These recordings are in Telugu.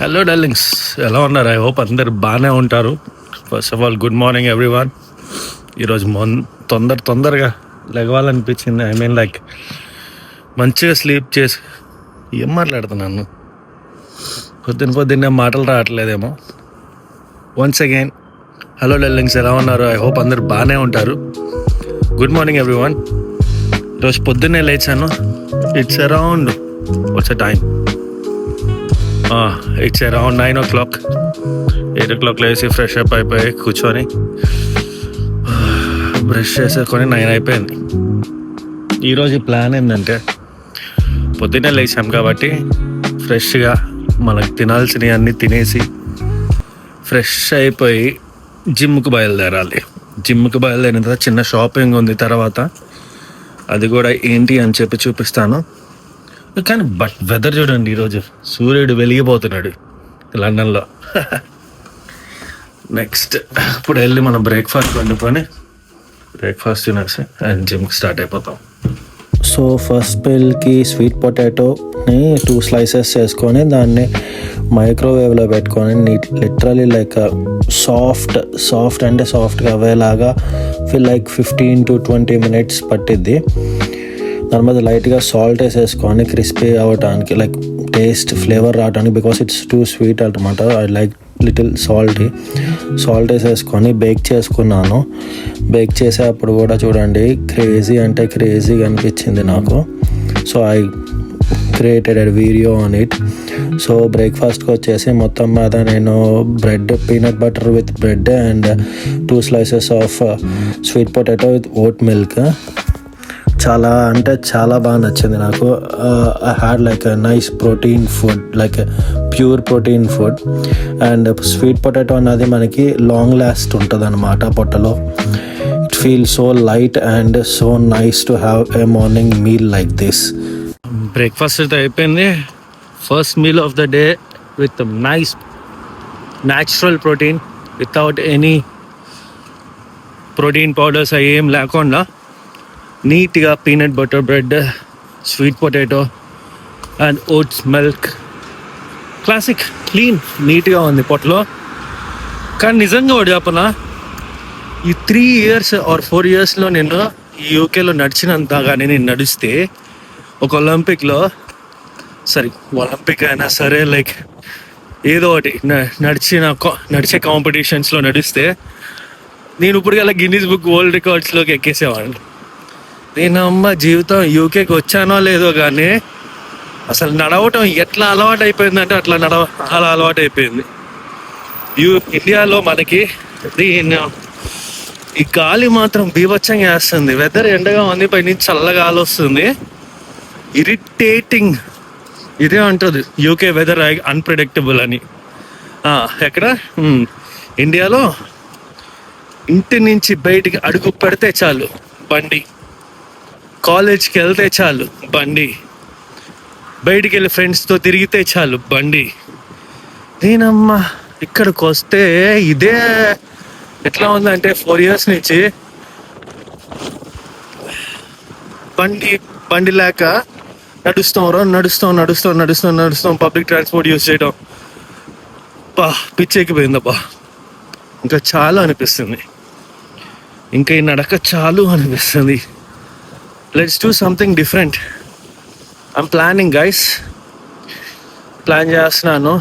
హలో డార్లింగ్స్, ఎలా ఉన్నారు? ఐ హోప్ అందరు బాగానే ఉంటారు. First of all good morning everyone. ఈరోజు తొందరగా లెగవాలనిపించింది. ఐ మీన్ లైక్ మంచిగా స్లీప్ చేసి ఏం మాట్లాడుతున్నాను, పొద్దున్నే మాటలు రావట్లేదేమో. వన్స్ అగైన్ హలో డార్లింగ్స్, ఎలా ఉన్నారు? ఐ హోప్ అందరు బాగానే ఉంటారు. Good morning everyone. ఈరోజు పొద్దున్నే లేచాను. It's around what's time, it's around 9 o'clock. 8 o'clock లేచి ఫ్రెష్ అప్ అయిపోయి కూర్చొని బ్రష్ చేసేసుకొని 9 అయిపోయింది. ఈరోజు ప్లాన్ ఏంటంటే పొద్దున్నే లేచాం కాబట్టి ఫ్రెష్గా మనకు తినాల్సినవి అన్నీ తినేసి ఫ్రెష్ అయిపోయి జిమ్కి బయలుదేరాలి. జిమ్కి బయలుదేరిన తర్వాత చిన్న షాపింగ్ ఉంది, తర్వాత అది కూడా ఏంటి అని చెప్పి చూపిస్తాను. కానీ బట్ వెదర్ చూడండి, ఈరోజు సూర్యుడు వెలిగిపోతున్నాడు లండన్లో. నెక్స్ట్ ఇప్పుడు వెళ్ళి మనం బ్రేక్ఫాస్ట్ వండుకొని బ్రేక్ఫాస్ట్ తినేసి అండ్ జిమ్కి స్టార్ట్ అయిపోతాం. సో ఫస్ట్ పిల్కి స్వీట్ పొటాటోని 2 slices చేసుకొని దాన్ని మైక్రోవేవ్లో పెట్టుకొని లిటరలీ లైక్ సాఫ్ట్ అంటే సాఫ్ట్గా అవ్వేలాగా లైక్ 15 to 20 minutes పట్టిద్ది. దాని మీద లైట్గా సాల్ట్ వేసేసుకొని క్రిస్పీ అవ్వడానికి, లైక్ టేస్ట్ ఫ్లేవర్ రావడానికి, బికాస్ ఇట్స్ టూ స్వీట్ అనమాట. ఐ లైక్ లిటిల్ సాల్ట్ వేసేసుకొని బేక్ చేసుకున్నాను. బేక్ చేసేటప్పుడు కూడా చూడండి క్రేజీగా అనిపించింది నాకు. So I created a video on it. So బ్రేక్ఫాస్ట్కి వచ్చేసి మొత్తం మీద నేను bread, peanut butter with bread and 2 slices of sweet potato with vote milk. చాలా బాగా నచ్చింది నాకు. I had like a nice protein food, like pure protein food. And sweet potato అన్నది మనకి లాంగ్ లాస్ట్ ఉంటుంది అనమాట పొట్టలో. It feel so light and so nice to have a morning meal like this. Breakfast అయితే అయిపోయింది. First meal of the day with nice natural protein, without any protein powders అవి ఏం లేకుండా నీట్గా peanut butter bread, sweet potato and oats milk. Classic, clean, నీట్గా ఉంది పొట్టలో. కానీ నిజంగా ఒకటి చెప్పనా, ఈ 3 years or 4 yearsలో నేను ఈ యూకేలో నడిచినంత కానీ నేను నడిస్తే ఒక ఒలింపిక్ అయినా సరే, లైక్ ఏదో ఒకటి నడిచే కాంపిటీషన్స్లో నడిస్తే నేను ఇప్పుడు గల గిన్నీస్ బుక్ వరల్డ్ రికార్డ్స్లోకి ఎక్కేసేవాడిని. నేను జీవితం యూకేకి వచ్చానో లేదో కానీ అసలు నడవటం ఎట్లా అలవాటు అయిపోయిందంటే అలా అలవాటు అయిపోయింది. ఇండియాలో మనకి ఈ గాలి మాత్రం బీభత్సంగా వేస్తుంది. వెదర్ ఎండగా ఉంది, పైనుంచి చల్లగా గాలి వస్తుంది, ఇరిటేటింగ్. ఇదే అంటుంది యూకే వెదర్ అన్ప్రెడిక్టబుల్ అని. ఎక్కడ ఇండియాలో ఇంటి నుంచి బయటికి అడుగు పెడితే చాలు బండి, కాలేజ్కి వెళ్తే చాలు బండి, బయటికి వెళ్ళి ఫ్రెండ్స్తో తిరిగితే చాలు బండి. నేనమ్మా ఇక్కడికి వస్తే ఇదే ఎట్లా ఉందంటే 4 years నుంచి బండి లేక నడుస్తాం పబ్లిక్ ట్రాన్స్పోర్ట్ యూజ్ చేయడం. పిచ్చెక్కిపోయిందబ్బా. ఇంకా చాలు అనిపిస్తుంది, ఇంకా ఈ నడక చాలు అనిపిస్తుంది. Let's do something different. I'm planning guys, plan చేస్తున్నాను.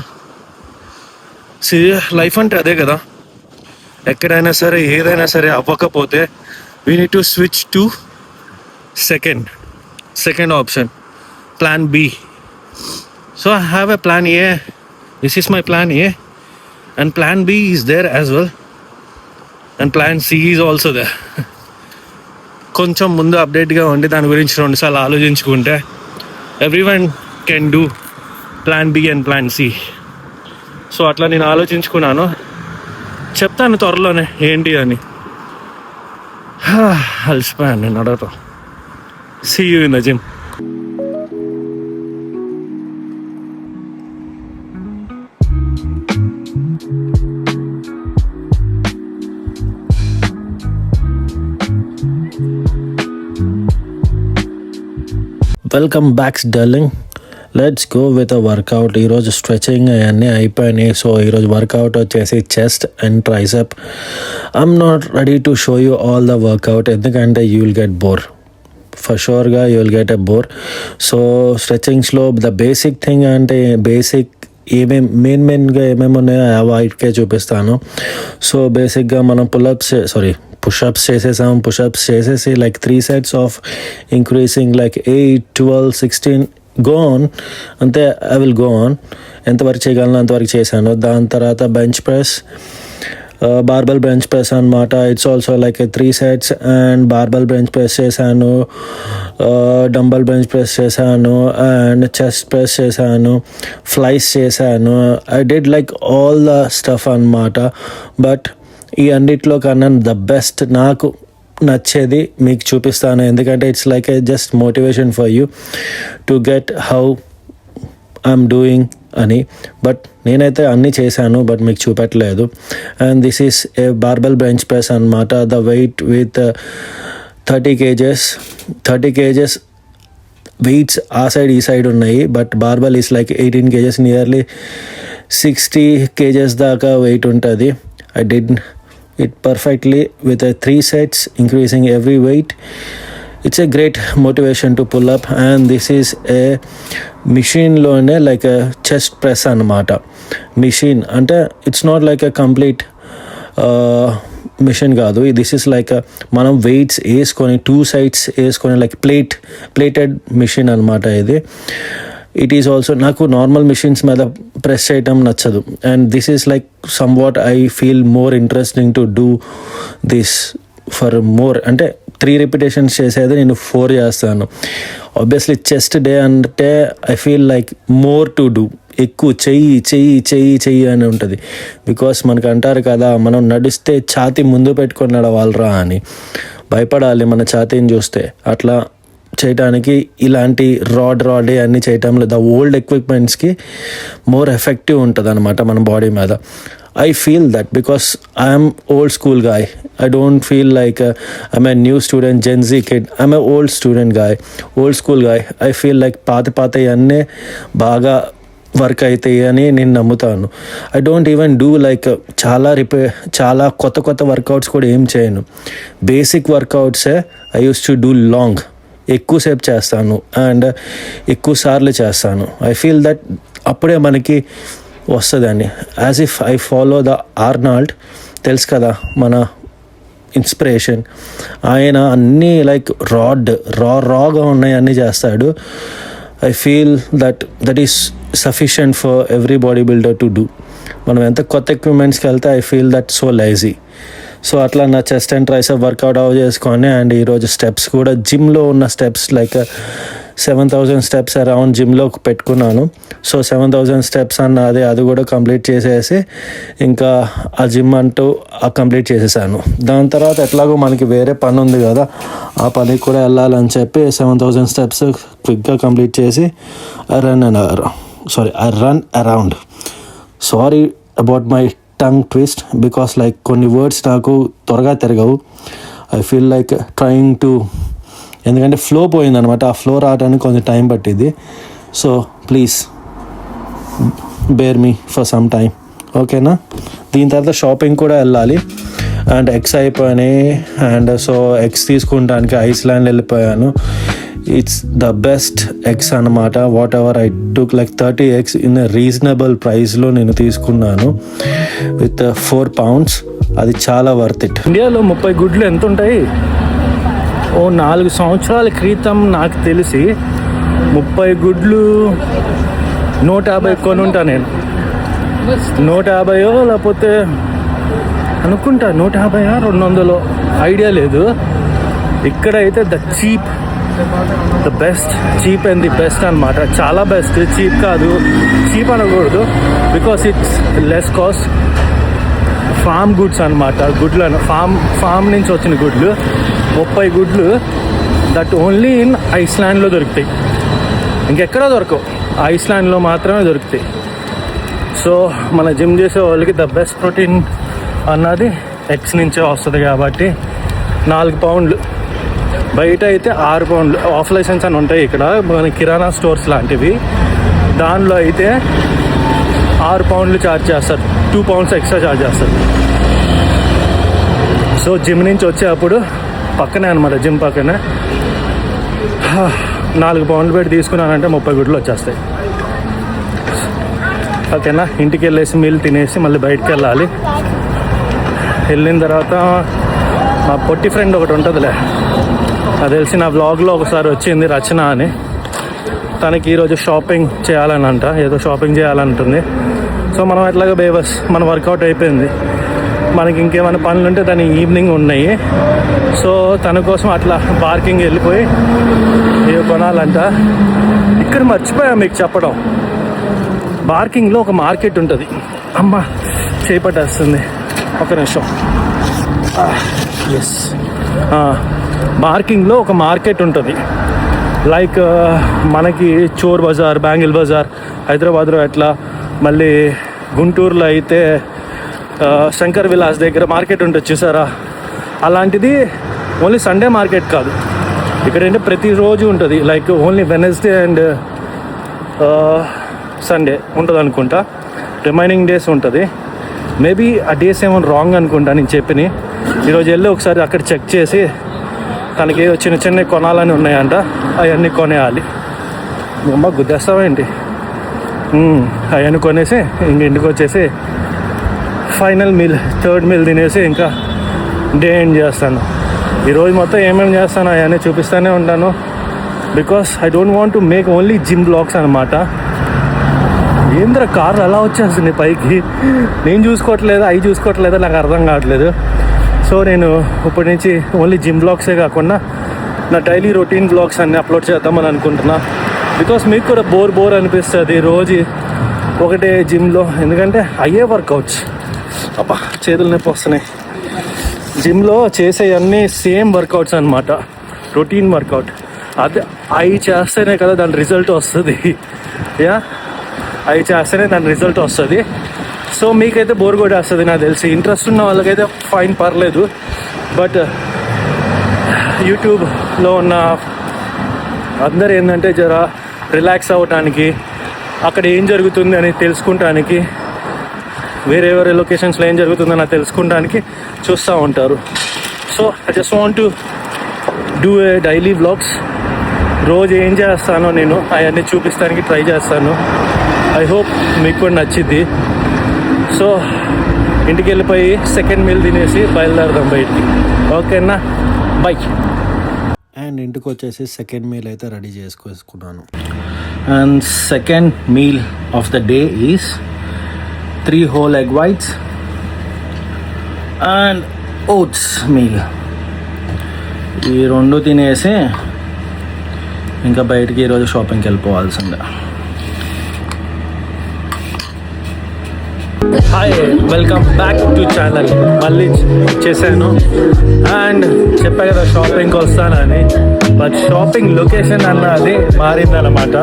లైఫ్ అంటే అదే కదా, ఎక్కడైనా సరే ఏదైనా సరే అవ్వకపోతే we need to switch to second option, plan B. So I have a plan A. This is my plan A and plan B is there as well and plan C is also there. కొంచెం ముందు అప్డేట్గా ఉండి దాని గురించి 2 సార్లు ఆలోచించుకుంటే everyone can do plan B and plan C. So అట్లా నేను ఆలోచించుకున్నాను, చెప్తాను త్వరలోనే ఏంటి అని. అలసిపోయాను నేను అడగటం. See you in the gym. Welcome back darling. Let's go with a workout. ఈరోజు స్ట్రెచింగ్ అవన్నీ అయిపోయినాయి. సో ఈరోజు వర్కౌట్ వచ్చేసి chest and tricep. I'm not ready to show you all the workout, ఎందుకంటే you will get bore. For షూర్గా you will get a bore. So స్ట్రెచింగ్స్లో ద బేసిక్ థింగ్ అంటే బేసిక్ మెయిన్గా ఏమేమి ఉన్నాయో వాటికే చూపిస్తాను. సో బేసిక్గా మనం పుషప్స్ చేసేసి like 3 sets of increasing like 8, 12, 16 go on. అంతే, ఐ విల్ గో ఆన్. ఎంతవరకు చేయగలను అంతవరకు చేశాను. దాని తర్వాత bench press, barbell bench press అనమాట. It's also like 3 sets and barbell bench press చేశాను, డంబల్ బెంచ్ ప్రెస్ చేశాను అండ్ చెస్ట్ ప్రెస్ చేశాను, ఫ్లైస్ చేశాను. I did like all the stuff అనమాట. బట్ ఈ అన్నిట్లో కన్నా ద బెస్ట్ నాకు నచ్చేది మీకు చూపిస్తాను, ఎందుకంటే it's like a just motivation for you to get how I'm doing అని. బట్ నేనైతే అన్నీ చేశాను, బట్ మీకు చూపెట్టలేదు. And this is a barbell bench press అనమాట. The weight with 30 kgs weights ఆ సైడ్ ఈ సైడ్ ఉన్నాయి. But barbell is like 18 kgs, nearly 60 kgs దాకా వెయిట్ ఉంటుంది. I did it perfectly with a 3 sets increasing every weight. It's a great motivation to pull up. And this is a machine lone like a chest press anamata. Machine ante it's not like a complete machine కాదు. దిస్ ఇస్ లైక్ మనం వెయిట్స్ వేసుకొని 2 sides వేసుకొని లైక్ ప్లేటెడ్ మిషన్ అనమాట ఇది. ఇట్ ఈస్ ఆల్సో నాకు నార్మల్ మిషన్స్ మీద ప్రెస్ చేయటం నచ్చదు. And this is like somewhat I feel more interesting to do this for more. అంటే 3 repetitions చేసేది నేను 4 చేస్తాను. ఆబ్వియస్లీ చెస్ట్ డే అంటే I feel like more to do, ఎక్కువ చెయ్యి అని ఉంటుంది. బికాస్ మనకు అంటారు కదా, మనం నడిస్తే ఛాతీ ముందు పెట్టుకొని నడవాలరా అని, భయపడాలి మన ఛాతీని చూస్తే. అట్లా చేయడానికి ఇలాంటి రాడే అన్నీ చేయటంలో ద ఓల్డ్ ఎక్విప్మెంట్స్కి మోర్ ఎఫెక్టివ్ ఉంటుంది అనమాట మన బాడీ మీద. I feel that because I am old school guy. I don't feel like I'm a new student, Gen Z kid. I'm a old student guy, old school guy. I feel like పాత అన్నీ బాగా వర్క్ అవుతాయి అని నేను నమ్ముతాను. I don't even do like చాలా కొత్త వర్కౌట్స్ కూడా ఏం చేయను. బేసిక్ వర్కౌట్సే I use to do long, ఎక్కువసేపు చేస్తాను అండ్ ఎక్కువ సార్లు చేస్తాను. ఐ ఫీల్ దట్ అప్పుడే మనకి వస్తుందండి. As if I follow the Arnold, తెలుసు కదా మన ఇన్స్పిరేషన్. ఆయన అన్నీ లైక్ రాగా ఉన్నాయి అన్నీ చేస్తాడు. I feel that is sufficient for every body builder to do. మనం ఎంత కొత్త ఎక్విప్మెంట్స్కి వెళ్తే I feel that so lazy. So అట్లా నా చెస్ట్ అండ్ ట్రైసెప్ వర్కౌట్ చేసుకొని అండ్ ఈరోజు స్టెప్స్ కూడా జిమ్లో ఉన్న స్టెప్స్ లైక్ 7,000 steps అరౌండ్ జిమ్లో పెట్టుకున్నాను. సో 7,000 steps అన్నది అది కూడా కంప్లీట్ చేసేసి ఇంకా ఆ జిమ్ అంటూ కంప్లీట్ చేసేసాను. దాని తర్వాత ఎట్లాగో మనకి వేరే పని ఉంది కదా, ఆ పనికి కూడా వెళ్ళాలని చెప్పి 7,000 steps క్విక్గా కంప్లీట్ చేసి I run around. Sorry about my tongue twist because like కొన్ని వర్డ్స్ నాకు త్వరగా తిరగవు. I feel like trying to, ఎందుకంటే ఫ్లో పోయిందనమాట. ఆ ఫ్లో రావడానికి కొంచెం టైం పట్టింది. So please bear me for some time, ఓకేనా. దీని తర్వాత షాపింగ్ కూడా వెళ్ళాలి అండ్ ఎగ్స్ అయిపోయినాయి. అండ్ సో ఎగ్స్ తీసుకుంటానికి ఐస్లాండ్ వెళ్ళిపోయాను. ఇట్స్ ద బెస్ట్ ఎగ్స్ అనమాట. Whatever I took like 30 eggs in reasonable ప్రైస్లో నేను తీసుకున్నాను విత్ 4 pounds. అది చాలా వర్త్ ఇట్. ఇండియాలో 30 గుడ్లు ఎంత ఉంటాయి? 4 సంవత్సరాల క్రితం నాకు తెలిసి 30 గుడ్లు 150 కొని ఉంటా నేను. 150 లేకపోతే అనుకుంటా 150 200 ఐడియా లేదు. ఇక్కడైతే the best cheap and the best అనమాట. చాలా బెస్ట్, చీప్ కాదు, చీప్ అనకూడదు because it's less cost. Farm goods అనమాట. గుడ్లను ఫామ్ నుంచి వచ్చిన గుడ్లు 30 గుడ్లు దట్ ఓన్లీ ఇన్ ఐస్లాండ్లో దొరుకుతాయి. ఇంకెక్కడా దొరకవు, ఐస్లాండ్లో మాత్రమే దొరుకుతాయి. సో మన జిమ్ చేసే వాళ్ళకి ద బెస్ట్ ప్రోటీన్ అన్నది ఎగ్స్ నుంచే వస్తుంది కాబట్టి 4 pounds. బయట అయితే 6 pounds. ఆఫ్ లైసెన్స్ అని ఉంటాయి ఇక్కడ మన కిరాణా స్టోర్స్ లాంటివి. దానిలో అయితే 6 పౌండ్లు ఛార్జ్ చేస్తారు, 2 pounds ఎక్స్ట్రా ఛార్జ్ చేస్తారు. సో జిమ్ నుంచి వచ్చేటప్పుడు పక్కనే అనమాట, జిమ్ పక్కనే 4 పౌండ్లు పెట్టి తీసుకున్నానంటే 30 గుడ్లు వచ్చేస్తాయి. ఓకేనా, ఇంటికి వెళ్ళేసి మీల్ తినేసి మళ్ళీ బయటికి వెళ్ళాలి. వెళ్ళిన తర్వాత మా పొట్టి ఫ్రెండ్ ఒకటి ఉంటుందిలే, అది తెలిసి నా వ్లాగ్లో ఒకసారి వచ్చింది, రచన అని. తనకి ఈరోజు షాపింగ్ చేయాలని అంట, ఏదో షాపింగ్ చేయాలంటుంది. సో మనం ఎట్లాగా బేబస్ మన వర్కౌట్ అయిపోయింది, మనకి ఇంకేమైనా పనులు ఉంటే దాని ఈవినింగ్ ఉన్నాయి. సో తన కోసం అట్లా పార్కింగ్ వెళ్ళిపోయి ఏవో కొనాలంట. ఇక్కడ మర్చిపోయా మీకు చెప్పడం, పార్కింగ్లో ఒక మార్కెట్ ఉంటుంది. అమ్మ చేపట్టేస్తుంది, ఒక నిమిషం. ఎస్, పార్కింగ్లో ఒక మార్కెట్ ఉంటుంది. లైక్ మనకి చోర్ బజార్, బ్యాంగిల్ బజార్ హైదరాబాద్లో ఎట్లా, మళ్ళీ గుంటూరులో అయితే శంకర్ విలాస్ దగ్గర మార్కెట్ ఉంటుంది చూసారా, అలాంటిది. ఓన్లీ సండే మార్కెట్ కాదు, ఇక్కడ ఏంటంటే ప్రతిరోజు ఉంటుంది. Like only Wednesday and Sunday ఉంటుంది అనుకుంటా, రిమైనింగ్ డేస్ ఉంటుంది. మేబీ ఆ డేస్ ఏమో రాంగ్ అనుకుంటా నేను చెప్పినాయి. ఈరోజు వెళ్ళి ఒకసారి అక్కడ చెక్ చేసి తనకి చిన్న చిన్న కొనాలని ఉన్నాయంట, అవన్నీ కొనేయాలి. అమ్మ గుద్దేస్తావేంటి, అవన్నీ కొనేసి ఇంక ఇంటికి వచ్చేసి ఫైనల్ మీల్, 3rd మీల్ తినేసి ఇంకా డే ఎండ్ చేస్తాను. ఈరోజు మొత్తం ఏమేమి చేస్తాను అవన్నీ చూపిస్తూనే ఉంటాను. Because I don't want to make only gym vlogs అనమాట. ఏంద్ర కార్లు అలా వచ్చేస్తుంది పైకి, నేను చూసుకోవట్లేదు, అవి చూసుకోవట్లేదు, నాకు అర్థం కావట్లేదు. సో నేను ఇప్పటి నుంచి ఓన్లీ జిమ్ బ్లాగ్సే కాకుండా నా డైలీ రొటీన్ బ్లాగ్స్ అన్నీ అప్లోడ్ చేద్దామని అనుకుంటున్నా. బికాస్ మీకు కూడా బోర్ అనిపిస్తుంది రోజు ఒకటే జిమ్లో, ఎందుకంటే అయ్యే వర్కౌట్స్. అబ్బా చేతులు నొప్పి వస్తున్నాయి. జిమ్లో చేసేవన్నీ సేమ్ వర్కౌట్స్ అనమాట, రొటీన్ వర్కౌట్. అదే అవి చేస్తేనే కదా దాని రిజల్ట్ వస్తుంది. అవి చేస్తేనే దాని రిజల్ట్ వస్తుంది. సో మీకైతే బోర్ కొట్టేస్తుంది నాకు తెలిసి. ఇంట్రెస్ట్ ఉన్న వాళ్ళకైతే ఫైన్, పర్లేదు. బట్ యూట్యూబ్లో ఉన్న అందరు ఏంటంటే జర రిలాక్స్ అవ్వటానికి, అక్కడ ఏం జరుగుతుంది అని తెలుసుకుంటానికి, వేరే వేరే లొకేషన్స్లో ఏం జరుగుతుందని నాకు తెలుసుకుంటానికి చూస్తూ ఉంటారు. So I just want to do a daily vlogs. రోజు ఏం చేస్తానో నేను అవన్నీ చూపిస్తానికి ట్రై చేస్తాను. ఐ హోప్ మీకు కూడా నచ్చిద్ది. సో ఇంటికి వెళ్ళిపోయి 2nd మీల్ తినేసి బయలుదేరదాం బయటికి. ఓకేనా, బై. అండ్ ఇంటికి వచ్చేసి 2nd మీల్ అయితే రెడీ చేసుకున్నాను. And 2nd meal of the day is 3 whole egg whites and oats meal. ఈ 2 తినేసి ఇంకా బయటికి ఈరోజు షాపింగ్కి వెళ్ళిపోవాల్సిందే. Hi, welcome back to channel. మళ్ళీ చేశాను అండ్ చెప్పా కదా షాపింగ్కి వస్తానని. బట్ షాపింగ్ లొకేషన్ అన్నది మారిందనమాట.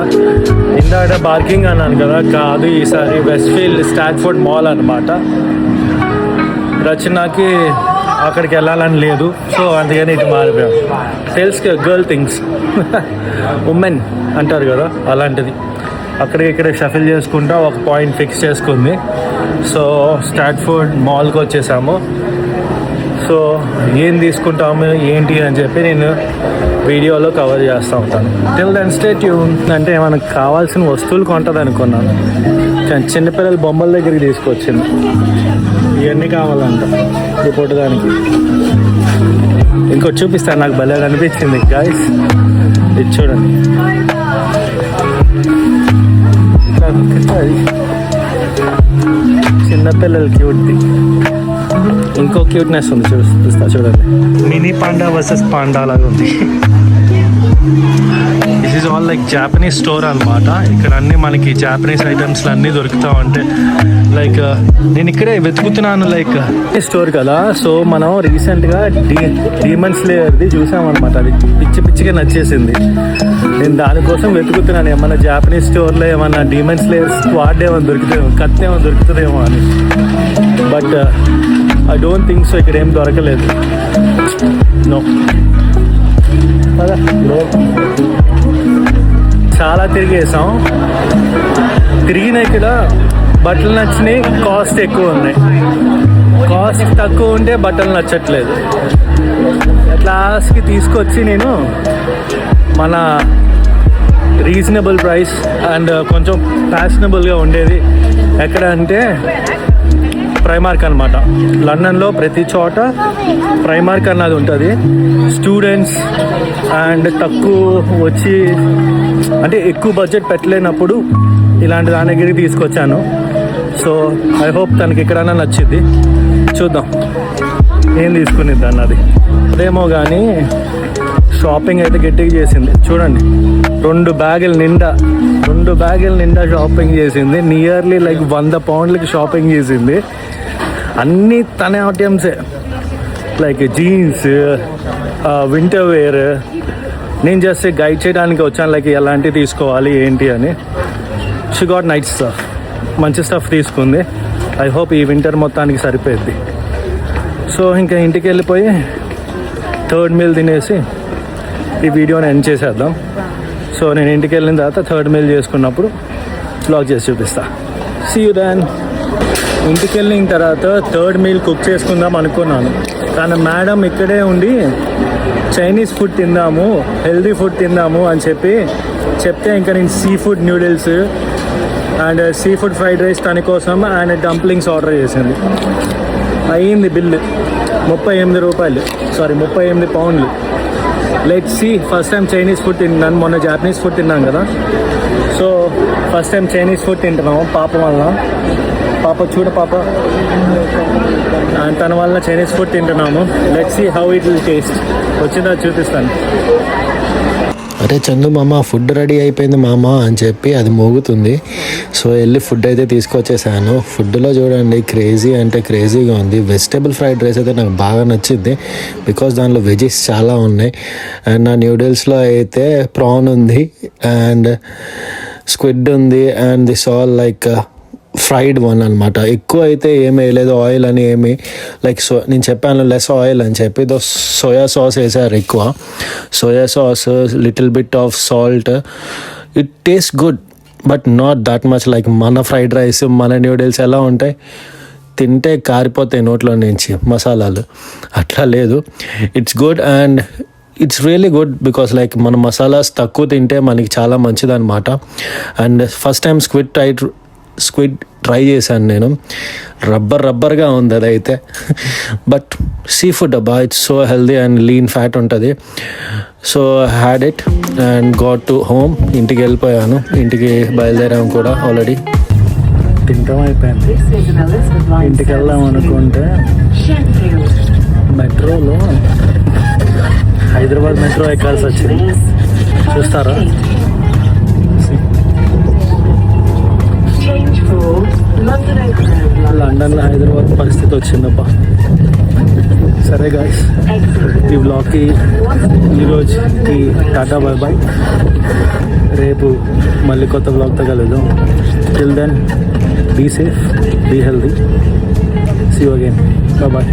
ఇందాక పార్కింగ్ అన్నాను కదా, కాదు, ఈసారి వెస్ట్ఫీల్డ్ స్టాట్ఫోర్డ్ మాల్ అనమాట. రచనకి అక్కడికి వెళ్ళాలని లేదు, సో అందుకని ఇటు మారిపోయాం. తెలుసు గర్ల్ థింగ్స్, ఉమెన్ అంటారు కదా, అలాంటిది. అక్కడికి షఫిల్ చేసుకుంటా ఒక పాయింట్ ఫిక్స్ చేసుకుంది. సో స్టాట్ఫోర్డ్ మాల్కి వచ్చేసాము. సో ఏం తీసుకుంటాము ఏంటి అని చెప్పి నేను వీడియోలో కవర్ చేస్తూ ఉంటాను. Till then stay tune. అంటే మనకు కావాల్సిన వస్తువులు కొంటుంది అనుకున్నాను, కానీ చిన్నపిల్లల బొమ్మల దగ్గరికి తీసుకొచ్చింది. ఇవన్నీ కావాలంట రిపోర్ట్ దానికి. ఇంకోటి చూపిస్తాను, నాకు భలే అనిపించింది గాయ్స్, ఇది చూడండి. చిన్నపిల్లలు క్యూట్ది, ఇంకో క్యూట్నెస్ ఉంది, చూపిస్తా చూడండి. మినీ పాండా వర్సెస్ పాండా లాగా ఉంది. This is all like Japanese store అనమాట. ఇక్కడ అన్నీ మనకి జాపనీస్ ఐటమ్స్లు అన్నీ దొరుకుతూ ఉంటాయి. లైక్ నేను ఇక్కడే వెతుకుతున్నాను, లైక్ స్టోర్ కదా. సో మనం రీసెంట్గా డీమన్ స్లేయర్ది చూసామన్నమాట. అది పిచ్చిగా నచ్చేసింది. నేను దానికోసం వెతుకుతున్నాను, ఏమన్నా జాపనీస్ స్టోర్లో ఏమన్నా డీమన్ స్లేయర్ స్క్వాడ్ ఏమైనా దొరుకుతుందేమో, కత్తి ఏమైనా దొరుకుతుందేమో అని. But I don't think so, ఇక్కడ ఏం దొరకలేదు. నో, చాలా తిరిగేసాం. గ్రీన్ ఇక్కడ బట్టలు నచ్చినాయి, కాస్ట్ ఎక్కువ ఉన్నాయి. కాస్ట్ తక్కువ ఉంటే బట్టలు నచ్చట్లేదు. క్లాస్కి తీసుకొచ్చి నేను మన రీజనబుల్ ప్రైస్ అండ్ కొంచెం ఫ్యాషనబుల్గా ఉండేది ఎక్కడ అంటే ప్రైమార్క్ అనమాట. లండన్లో ప్రతి చోట ప్రైమార్క్ అన్నది ఉంటుంది. స్టూడెంట్స్ అండ్ తక్కువ వచ్చి అంటే ఎక్కువ బడ్జెట్ పెట్టలేనప్పుడు ఇలాంటి దాని దగ్గరికి తీసుకొచ్చాను. సో ఐ హోప్ తనకి ఎక్కడైనా నచ్చింది. చూద్దాం ఏం తీసుకునిద్ది అన్నది. అదేమో కానీ షాపింగ్ అయితే గట్టిగా చేసింది. చూడండి, 2 బ్యాగుల నిండా షాపింగ్ చేసింది. నియర్లీ లైక్ 100 పౌండ్లకి షాపింగ్ చేసింది. అన్నీ తన ఐటమ్సే, లైక్ జీన్స్, వింటర్ వేర్. నేను జస్ట్ గైడ్ చేయడానికి వచ్చాను, లైక్ ఎలాంటివి తీసుకోవాలి ఏంటి అని. షీ గాట్ నైట్ స్టఫ్, మంచి స్టఫ్ తీసుకుంది. ఐ హోప్ ఈ వింటర్ మొత్తానికి సరిపోద్ది. సో ఇంకా ఇంటికి వెళ్ళిపోయి 3rd మీల్ తినేసి ఈ వీడియోని ఎండ్ చేసేద్దాం. సో నేను ఇంటికి వెళ్ళిన తర్వాత 3rd మీల్ చేసుకున్నప్పుడు బ్లాగ్ చేసి చూపిస్తా. See you then. ఇంటికి వెళ్ళిన తర్వాత 3rd మీల్ కుక్ చేసుకుందాం అనుకున్నాను, కానీ మేడం ఇక్కడే ఉండి చైనీస్ ఫుడ్ తిందాము, హెల్దీ ఫుడ్ తిందాము అని చెప్తే ఇంకా నేను sea food noodles and sea food fried rice తన కోసం అండ్ డంప్లింగ్స్ ఆర్డర్ చేసింది. అయ్యింది బిల్లు 38 రూపాయలు, 38 పౌండ్లు. Let's see. First time Chinese food తిన్నాను, మొన్న జాపనీస్ ఫుడ్ తిన్నాను కదా. So first time Chinese food తింటున్నాము పాప వల్ల. పాప తన వల్ల చైనీస్ ఫుడ్ తింటున్నాము. Let's see how it will taste. వచ్చిందా చూపిస్తాను. అరే చందు మామ, ఫుడ్ రెడీ అయిపోయింది మామ అని చెప్పి అది మోగుతుంది. సో వెళ్ళి ఫుడ్ అయితే తీసుకొచ్చేసాను. ఫుడ్లో చూడండి క్రేజీ అంటే క్రేజీగా ఉంది. వెజిటేబుల్ ఫ్రైడ్ రైస్ అయితే నాకు బాగా నచ్చింది, బికాస్ దానిలో వెజెస్ చాలా ఉన్నాయి. అండ్ నా న్యూడిల్స్లో అయితే ప్రాన్ ఉంది అండ్ స్క్విడ్ ఉంది and this all like fried one అనమాట. ఎక్కువ అయితే ఏమీ వేయలేదు, ఆయిల్ అని ఏమి లైక్ నేను చెప్పాను లెస్ ఆయిల్ అని చెప్పి సోయా సాస్ వేసారు ఎక్కువ. Soya sauce, little bit of salt. It taste good but not that much like మన ఫ్రైడ్ రైస్, మన న్యూడిల్స్ ఎలా ఉంటాయి, తింటే కారిపోతాయి నోట్లో నుంచి మసాలాలు. అట్లా లేదు, it's good and it's really good because like మన మసాలాస్ తక్కువ తింటే మనకి చాలా మంచిది అనమాట. And first time squid try చేశాను నేను. రబ్బర్గా ఉంది అదైతే. బట్ సీ ఫుడ్ అబ్బా, it's so healthy and lean fat ఉంటుంది. So had it and got to home. ఇంటికి వెళ్ళిపోయాను, ఇంటికి బయలుదేరాము కూడా ఆల్రెడీ. తింటాం అయిపోయింది. ఇంటికి వెళ్దాం అనుకుంటే మెట్రోలో హైదరాబాద్ మెట్రో ఎక్కాల్సి వచ్చింది. చూస్తారా, లండన్ హైదరాబాద్ పరిస్థితి వచ్చిందబ్బా. సరే గాయ్స్, ఈ బ్లాగ్కి ఈరోజుకి టాటా బాయ్ బాయ్. రేపు మళ్ళీ కొత్త బ్లాగ్తో కలుద్దాం. Till then be safe, be healthy. See you again. Bye bye.